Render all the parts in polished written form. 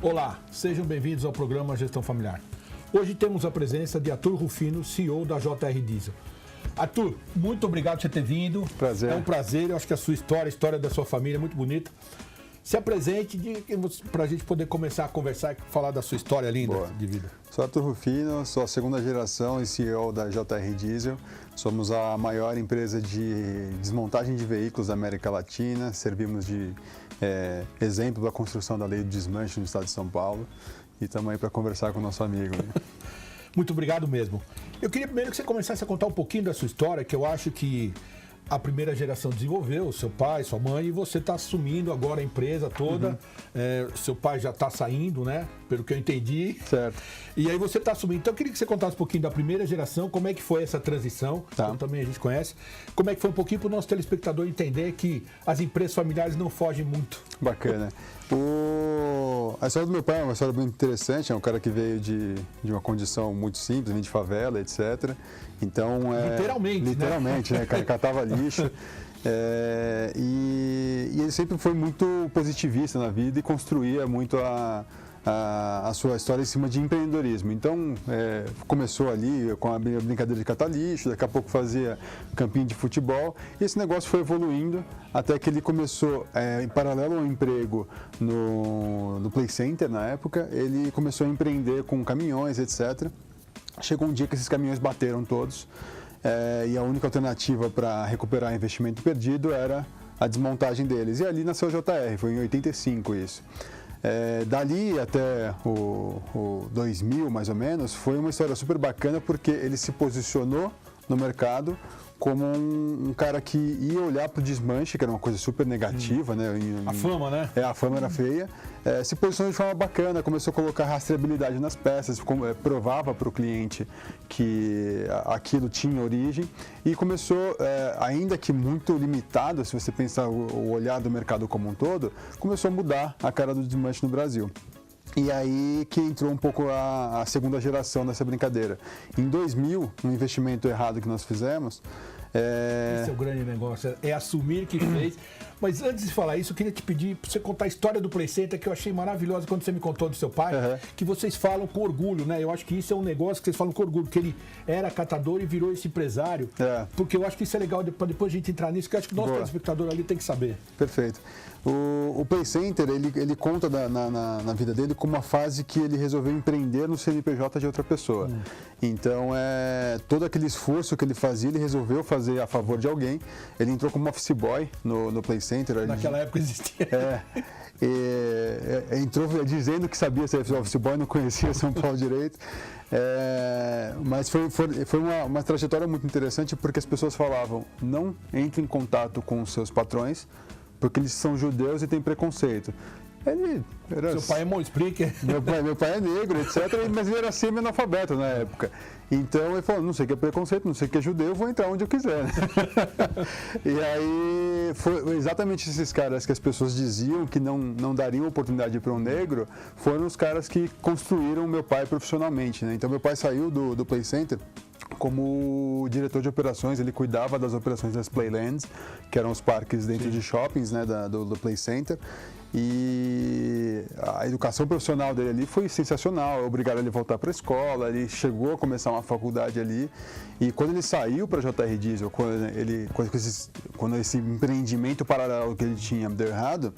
Olá, sejam bem-vindos ao programa Gestão Familiar. Hoje temos a presença de Arthur Rufino, CEO da JR Diesel. Arthur, muito obrigado por você ter vindo. Prazer. É um prazer, eu acho que a sua história, a história da sua família é muito bonita. Se apresente para a gente poder começar a conversar e falar da sua história linda de vida. Sou Arthur Rufino, sou a segunda geração e CEO da JR Diesel. Somos a maior empresa de desmontagem de veículos da América Latina. Servimos de exemplo da construção da lei do desmanche no estado de São Paulo. E estamos aí para conversar com o nosso amigo. Muito obrigado mesmo. Eu queria primeiro que você começasse a contar um pouquinho da sua história, que eu acho que a primeira geração desenvolveu, seu pai, sua mãe, e você está assumindo agora a empresa toda. Seu pai já está saindo, né? Pelo que eu entendi. Certo. E aí você está assumindo. Então eu queria que você contasse um pouquinho da primeira geração, como é que foi essa transição, como também a gente conhece. Como é que foi um pouquinho para o nosso telespectador entender que as empresas familiares não fogem muito. Bacana. A história do meu pai é uma história muito interessante. É um cara que veio de uma condição muito simples, vem de favela, etc. Então, literalmente, né? Catava lixo. E ele sempre foi muito positivista na vida e construía muito a sua história em cima de empreendedorismo. Então, começou ali com a brincadeira de catar lixo, daqui a pouco fazia campinho de futebol, e esse negócio foi evoluindo até que ele começou, em paralelo ao emprego no Play Center, na época, ele começou a empreender com caminhões, etc. Chegou um dia que esses caminhões bateram todos, e a única alternativa para recuperar investimento perdido era a desmontagem deles. E ali nasceu a JR, foi em 85 isso. Dali até o 2000, mais ou menos, foi uma história super bacana porque ele se posicionou no mercado como um cara que ia olhar para o desmanche, que era uma coisa super negativa, né? A fama, né? A fama era feia. Se posicionou de forma bacana, começou a colocar rastreabilidade nas peças, provava para o cliente que aquilo tinha origem e começou, ainda que muito limitado, se você pensar o olhar do mercado como um todo, começou a mudar a cara do desmanche no Brasil. E aí que entrou um pouco a segunda geração dessa brincadeira. Em 2000, um investimento errado que nós fizemos... Esse é o grande negócio, é assumir que fez. Mas antes de falar isso, eu queria te pedir para você contar a história do Play Center, que eu achei maravilhosa quando você me contou do seu pai, que vocês falam com orgulho, né? Eu acho que isso é um negócio que vocês falam com orgulho, que ele era catador e virou esse empresário. Porque eu acho que isso é legal, depois a gente entrar nisso, que eu acho que o nosso telespectador ali tem que saber. Perfeito. O Play Center, ele conta na vida dele como uma fase que ele resolveu empreender no CNPJ de outra pessoa. Então, todo aquele esforço que ele fazia, ele resolveu fazer a favor de alguém. Ele entrou como office boy no Play Center. Naquela época existia. Entrou dizendo que sabia ser office boy, não conhecia São Paulo direito. Mas foi uma trajetória muito interessante porque as pessoas falavam: não entre em contato com os seus patrões, porque eles são judeus e têm preconceito. Seu pai é explica. Meu pai é negro, etc. Mas ele era semi-analfabeto na época. Então ele falou: não sei o que é preconceito, não sei o que é judeu, vou entrar onde eu quiser. E aí foi exatamente esses caras que as pessoas diziam que não dariam oportunidade para um negro, foram os caras que construíram meu pai profissionalmente, né? Então meu pai saiu do Play Center como diretor de operações, ele cuidava das operações das Playlands, que eram os parques dentro de shoppings, né, do Play Center. E a educação profissional dele ali foi sensacional, obrigaram ele a voltar para a escola, ele chegou a começar uma faculdade ali. E quando ele saiu para a JR Diesel, quando esse empreendimento paralelo que ele tinha deu errado,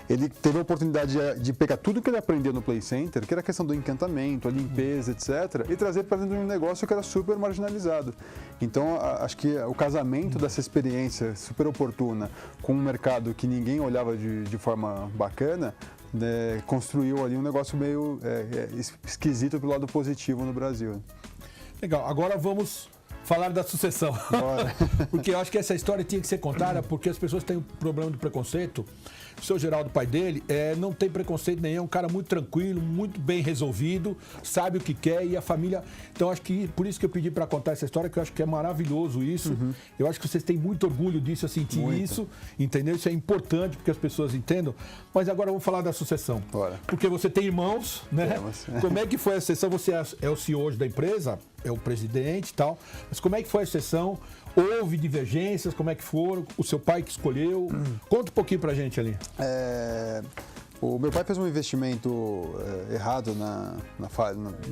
ele teve a oportunidade de pegar tudo que ele aprendeu no Play Center, que era a questão do encantamento, a limpeza, etc., e trazer para dentro de um negócio que era super marginalizado. Então, acho que o casamento dessa experiência super oportuna com um mercado que ninguém olhava de forma bacana, construiu ali um negócio meio esquisito pelo lado positivo no Brasil. Legal, agora vamos falar da sucessão. Porque eu acho que essa história tinha que ser contada, porque as pessoas têm um problema de preconceito. O seu Geraldo, pai dele, não tem preconceito nenhum, é um cara muito tranquilo, muito bem resolvido, sabe o que quer e a família... Então, acho que por isso que eu pedi para contar essa história, que eu acho que é maravilhoso isso. Eu acho que vocês têm muito orgulho disso, eu senti isso, entendeu? Isso é importante porque as pessoas entendam. Mas agora vamos falar da sucessão. Porque você tem irmãos, né? Como é que foi a sucessão? Você é o CEO hoje da empresa, é o presidente e tal, mas como é que foi a sucessão? Houve divergências? Como é que foram? O seu pai que escolheu? Conta um pouquinho pra gente ali. O meu pai fez um investimento errado na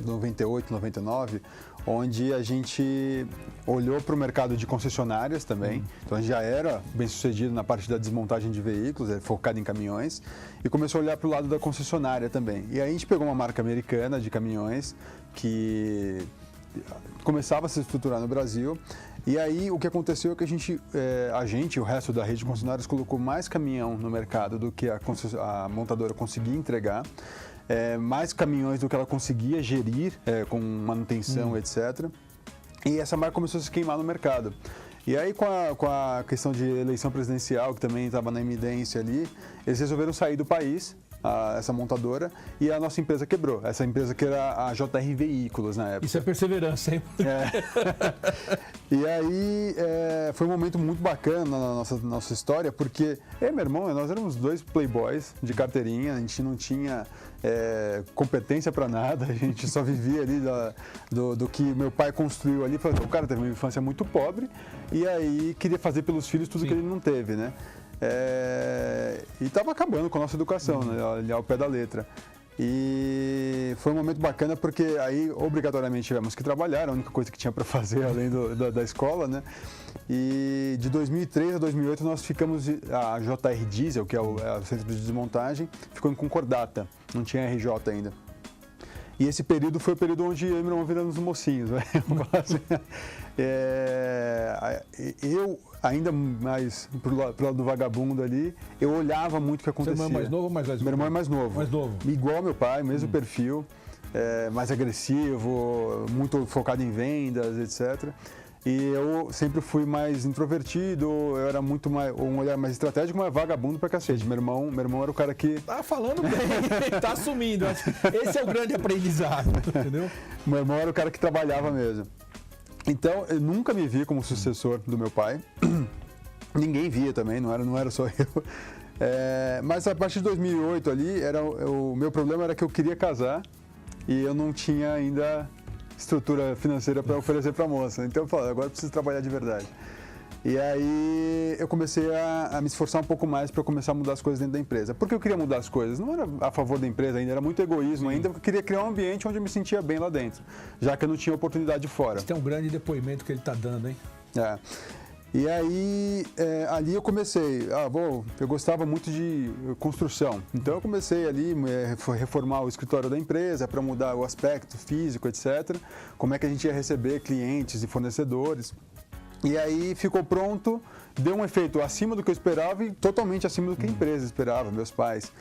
98, 99, onde a gente olhou para o mercado de concessionárias também. Então a gente já era bem sucedido na parte da desmontagem de veículos, focado em caminhões, e começou a olhar para o lado da concessionária também. E aí a gente pegou uma marca americana de caminhões que começava a se estruturar no Brasil. E aí o que aconteceu é que a gente, o resto da rede de concessionárias, colocou mais caminhão no mercado do que a montadora conseguia entregar, mais caminhões do que ela conseguia gerir com manutenção, etc. E essa marca começou a se queimar no mercado. E aí com a questão de eleição presidencial, que também estava na iminência ali, eles resolveram sair do país, essa montadora, e a nossa empresa quebrou. Essa empresa que era a JR Veículos na época. Isso é perseverança, hein? E aí foi um momento muito bacana na nossa história, porque eu e meu irmão, nós éramos dois playboys de carteirinha, a gente não tinha competência para nada, a gente só vivia ali do que meu pai construiu ali. O cara teve uma infância muito pobre e aí queria fazer pelos filhos tudo que ele não teve, né? E estava acabando com a nossa educação, né, ali ao pé da letra. E foi um momento bacana porque aí obrigatoriamente tivemos que trabalhar, era a única coisa que tinha para fazer além da escola, né? E de 2003 a 2008 nós ficamos, a JR Diesel, que é o centro de desmontagem, ficou em Concordata, não tinha RJ ainda. E esse período foi o período onde eu e meu irmão viramos mocinhos, né? Eu, ainda mais pro lado do vagabundo ali, eu olhava muito o que acontecia. Seu irmão é mais novo ou mais velho? Meu irmão é mais novo. Mais novo. Igual meu pai, mesmo perfil, mais agressivo, muito focado em vendas, etc. E eu sempre fui mais introvertido, eu era muito mais, um olhar mais estratégico, mas vagabundo pra cacete. Meu irmão era o cara que... Tá falando bem, tá assumindo. Esse é o grande aprendizado, entendeu? Meu irmão era o cara que trabalhava mesmo. Então, eu nunca me vi como sucessor do meu pai. Ninguém via também, não era só eu. Mas a partir de 2008 ali, o meu problema era que eu queria casar e eu não tinha ainda estrutura financeira para oferecer para a moça. Então eu falei, agora eu preciso trabalhar de verdade. E aí eu comecei a me esforçar um pouco mais para começar a mudar as coisas dentro da empresa. Por que eu queria mudar as coisas? Não era a favor da empresa ainda, era muito egoísmo ainda, porque eu queria criar um ambiente onde eu me sentia bem lá dentro, já que eu não tinha oportunidade fora. Esse é um grande depoimento que ele está dando, hein? E aí, ali eu comecei, eu gostava muito de construção, então eu comecei ali a reformar o escritório da empresa para mudar o aspecto físico, etc. Como é que a gente ia receber clientes e fornecedores. E aí ficou pronto, deu um efeito acima do que eu esperava e totalmente acima do que a empresa esperava, meus pais.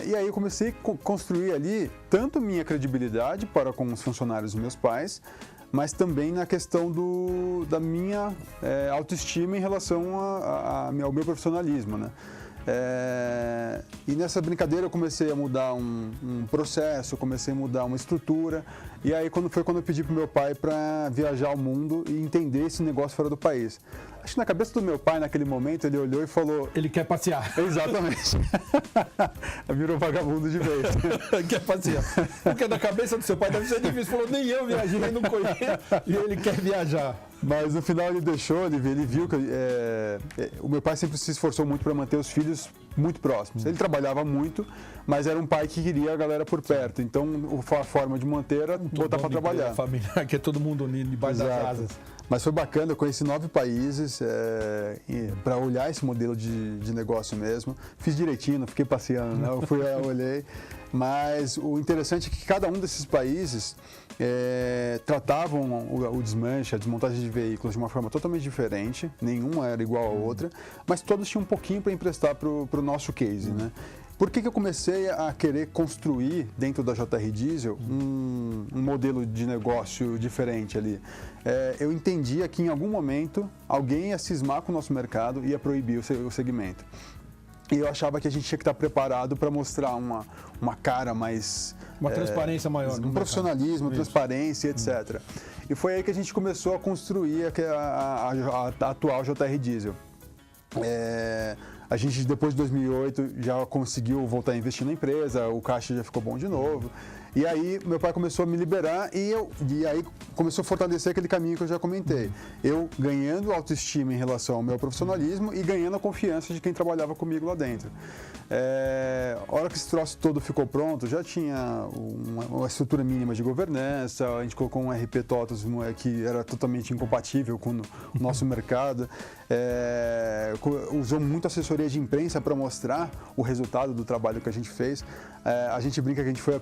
E aí eu comecei a construir ali tanto minha credibilidade para com os funcionários dos meus pais, mas também na questão da minha autoestima em relação ao meu profissionalismo, né? E nessa brincadeira eu comecei a mudar um processo, comecei a mudar uma estrutura, e aí quando eu pedi pro meu pai para viajar ao mundo e entender esse negócio fora do país. Acho que na cabeça do meu pai, naquele momento, ele olhou e falou... Ele quer passear. Exatamente. Virou vagabundo de vez. Ele quer passear. Porque na cabeça do seu pai deve ser difícil. Falou, nem eu viajei, não conheço. E ele quer viajar. Mas no final ele deixou, ele viu que o meu pai sempre se esforçou muito para manter os filhos muito próximos. Ele trabalhava muito, mas era um pai que queria a galera por perto. Então a forma de manter era botar para trabalhar. Familiar, que é todo mundo unido debaixo das asas. Mas foi bacana, eu conheci 9 países para olhar esse modelo de negócio mesmo. Fiz direitinho, não fiquei passeando, né? Eu olhei. Mas o interessante é que cada um desses países tratavam o desmanche, a desmontagem de veículos de uma forma totalmente diferente. Nenhuma era igual à outra, mas todos tinham um pouquinho para emprestar para o nosso case, né? Por que eu comecei a querer construir dentro da JR Diesel um modelo de negócio diferente ali? Eu entendia que em algum momento alguém ia cismar com o nosso mercado e ia proibir o segmento. E eu achava que a gente tinha que estar preparado para mostrar uma cara mais... Uma transparência maior. Um profissionalismo, transparência, etc. E foi aí que a gente começou a construir a atual JR Diesel. A gente, depois de 2008, já conseguiu voltar a investir na empresa, o caixa já ficou bom de novo. E aí meu pai começou a me liberar e aí começou a fortalecer aquele caminho que eu já comentei. Eu ganhando autoestima em relação ao meu profissionalismo e ganhando a confiança de quem trabalhava comigo lá dentro. A hora que esse troço todo ficou pronto, já tinha uma estrutura mínima de governança, a gente colocou um RP TOTOS que era totalmente incompatível com o nosso mercado, usou muita assessoria de imprensa para mostrar o resultado do trabalho que a gente fez. A gente brinca que a gente foi no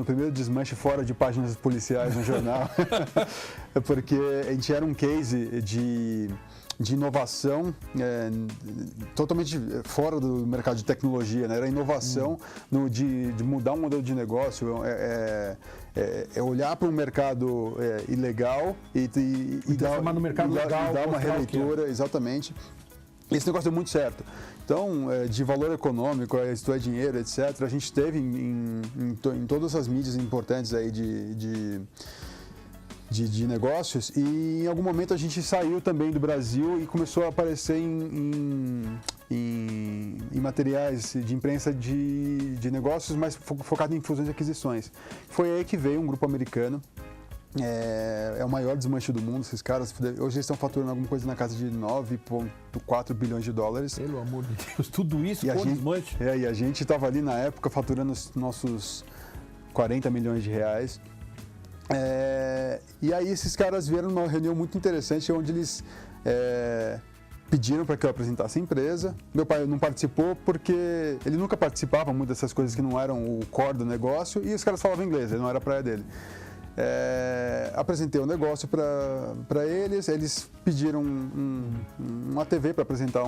primeiro desmanche fora de páginas policiais no jornal, porque a gente era um case de inovação totalmente fora do mercado de tecnologia, né? Era inovação de mudar um modelo de negócio, olhar para um mercado ilegal e dar uma releitura, exatamente. Esse negócio deu muito certo. Então, de valor econômico, isto é dinheiro, etc., a gente teve em todas as mídias importantes aí de negócios, e em algum momento a gente saiu também do Brasil e começou a aparecer em materiais de imprensa de negócios, mas focado em fusões e aquisições. Foi aí que veio um grupo americano. É o maior desmanche do mundo, esses caras. Hoje eles estão faturando alguma coisa na casa de 9,4 bilhões de dólares. Pelo amor de Deus, tudo isso com desmanche. E a gente estava ali na época faturando os nossos 40 milhões de reais. E aí esses caras vieram numa reunião muito interessante, onde eles pediram para que eu apresentasse a empresa. Meu pai não participou porque ele nunca participava muito dessas coisas que não eram o core do negócio, e os caras falavam inglês, não era a praia dele. Apresentei o negócio para eles, eles pediram uma TV para apresentar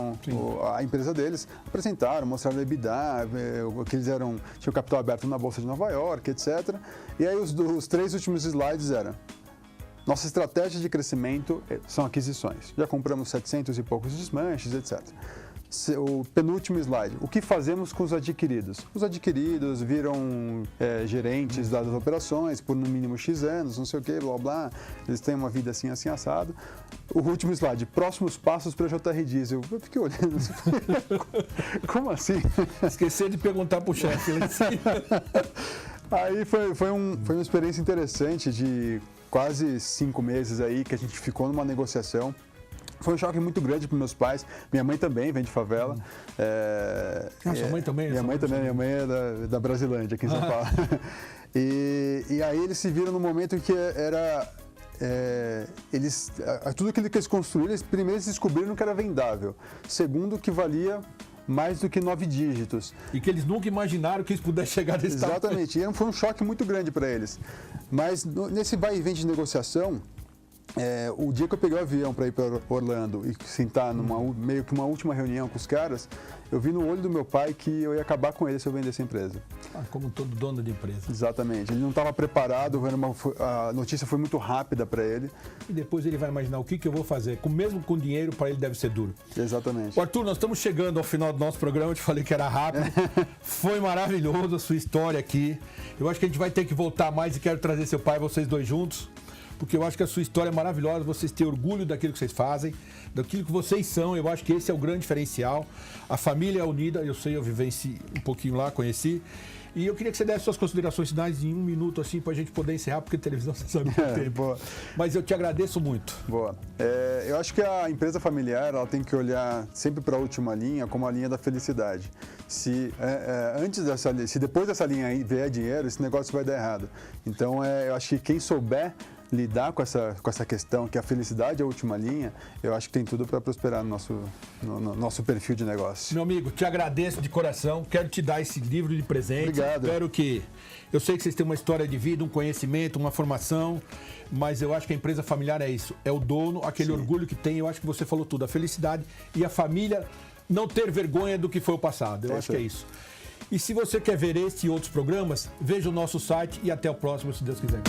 a empresa deles, apresentaram, mostraram a EBITDA, que eles tinham capital aberto na Bolsa de Nova York, etc. E aí os 3 últimos slides eram: nossa estratégia de crescimento são aquisições, já compramos 700 e poucos desmanches, etc. O penúltimo slide: o que fazemos com os adquiridos? Os adquiridos viram gerentes das operações por no mínimo X anos, não sei o que, blá blá, eles têm uma vida assim, assim, assado. O último slide: próximos passos para a JR Diesel. Eu fiquei olhando assim, como assim? Esqueci de perguntar para o chefe lá em cima. Aí foi uma experiência interessante de quase 5 meses aí que a gente ficou numa negociação. Foi um choque muito grande para meus pais. Minha mãe também vem de favela. Sua mãe também? Minha mãe também. Minha mãe é da Brasilândia, aqui em São Paulo. E aí eles se viram no momento em que tudo aquilo que eles construíram, primeiro eles descobriram que era vendável. Segundo, que valia mais do que 9 dígitos. E que eles nunca imaginaram que isso pudesse chegar nesse tamanho. Exatamente. E foi um choque muito grande para eles. Mas nesse vai e vem de negociação, o dia que eu peguei o avião para ir para Orlando e sentar meio que uma última reunião com os caras, eu vi no olho do meu pai que eu ia acabar com ele se eu vendesse a empresa. Como todo dono de empresa. Exatamente. Ele não estava preparado, a notícia foi muito rápida para ele. E depois ele vai imaginar o que eu vou fazer. Mesmo com dinheiro, para ele deve ser duro. Exatamente. Arthur, nós estamos chegando ao final do nosso programa. Eu te falei que era rápido. Foi maravilhoso a sua história aqui. Eu acho que a gente vai ter que voltar mais e quero trazer seu pai e vocês dois juntos, porque eu acho que a sua história é maravilhosa, vocês têm orgulho daquilo que vocês fazem, daquilo que vocês são. Eu acho que esse é o grande diferencial. A família é unida, eu sei, eu vivenci um pouquinho lá, conheci. E eu queria que você desse suas considerações finais em 1 minuto, assim, para a gente poder encerrar, porque televisão você sabe que tem. Boa. Mas eu te agradeço muito. Boa. Eu acho que a empresa familiar, ela tem que olhar sempre para a última linha como a linha da felicidade. Se depois dessa linha aí vier dinheiro, esse negócio vai dar errado. Então, eu acho que quem souber lidar com essa questão, que a felicidade é a última linha, eu acho que tem tudo para prosperar no nosso perfil de negócio. Meu amigo, te agradeço de coração, quero te dar esse livro de presente. Obrigado. Eu sei que vocês têm uma história de vida, um conhecimento, uma formação, mas eu acho que a empresa familiar é isso, é o dono, aquele orgulho que tem. Eu acho que você falou tudo, a felicidade e a família não ter vergonha do que foi o passado. Eu acho que é isso. E se você quer ver este e outros programas, veja o nosso site e até o próximo, se Deus quiser.